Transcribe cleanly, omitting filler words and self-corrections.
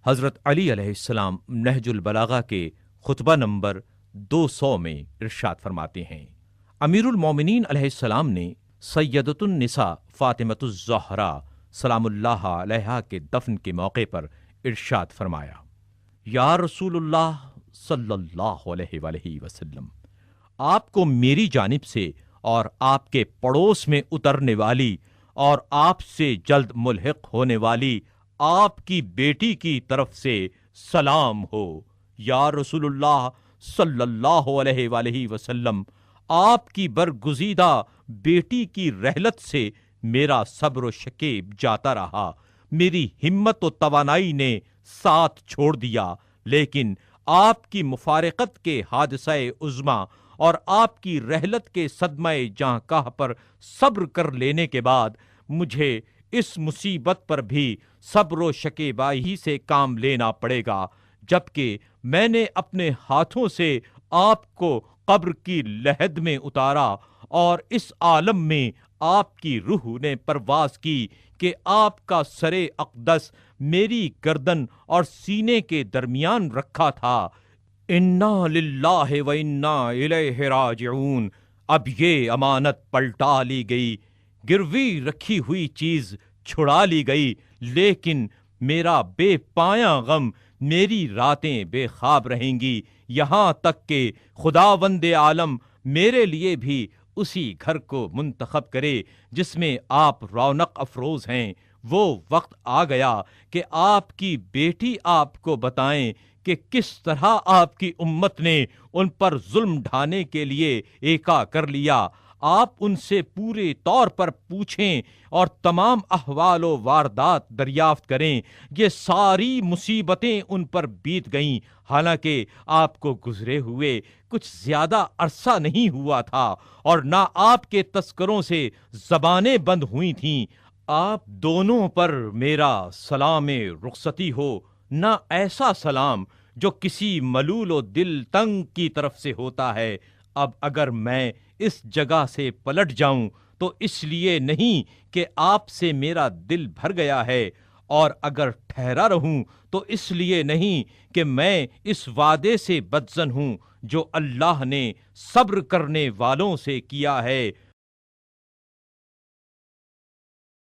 حضرت علی علیہ السلام نہج البلاغہ کے خطبہ نمبر 200 میں ارشاد فرماتے ہیں، امیر المومنین علیہ السلام نے سیدۃ النساء فاطمۃ الزہراء سلام اللہ علیہا کے دفن کے موقع پر ارشاد فرمایا، یا رسول اللہ صلی اللہ علیہ وآلہ وسلم، آپ کو میری جانب سے اور آپ کے پڑوس میں اترنے والی اور آپ سے جلد ملحق ہونے والی آپ کی بیٹی کی طرف سے سلام ہو۔ یا رسول اللہ صلی اللہ علیہ وآلہ وسلم، آپ کی برگزیدہ بیٹی کی رحلت سے میرا صبر و شکیب جاتا رہا، میری ہمت و توانائی نے ساتھ چھوڑ دیا، لیکن آپ کی مفارقت کے حادثہ عظمیٰ اور آپ کی رحلت کے صدمہ جاں کاہ پر صبر کر لینے کے بعد مجھے اس مصیبت پر بھی صبر و شکیبائی سے کام لینا پڑے گا، جبکہ میں نے اپنے ہاتھوں سے آپ کو قبر کی لحد میں اتارا اور اس عالم میں آپ کی روح نے پرواز کی کہ آپ کا سر اقدس میری گردن اور سینے کے درمیان رکھا تھا۔ انا للہ و انا الیہ راجعون۔ اب یہ امانت پلٹا لی گئی، گروی رکھی ہوئی چیز چھڑا لی گئی، لیکن میرا بے پایاں غم، میری راتیں بے خواب رہیں گی، یہاں تک کہ خداوند عالم میرے لیے بھی اسی گھر کو منتخب کرے جس میں آپ رونق افروز ہیں۔ وہ وقت آ گیا کہ آپ کی بیٹی آپ کو بتائیں کہ کس طرح آپ کی امت نے ان پر ظلم ڈھانے کے لیے ایکا کر لیا۔ آپ ان سے پورے طور پر پوچھیں اور تمام احوال و واردات دریافت کریں۔ یہ ساری مصیبتیں ان پر بیت گئیں، حالانکہ آپ کو گزرے ہوئے کچھ زیادہ عرصہ نہیں ہوا تھا اور نہ آپ کے تذکروں سے زبانیں بند ہوئی تھیں۔ آپ دونوں پر میرا سلام رخصتی ہو، نہ ایسا سلام جو کسی ملول و دل تنگ کی طرف سے ہوتا ہے۔ اب اگر میں اس جگہ سے پلٹ جاؤں تو اس لیے نہیں کہ آپ سے میرا دل بھر گیا ہے، اور اگر ٹھہرا رہوں تو اس لیے نہیں کہ میں اس وعدے سے بدظن ہوں جو اللہ نے صبر کرنے والوں سے کیا ہے۔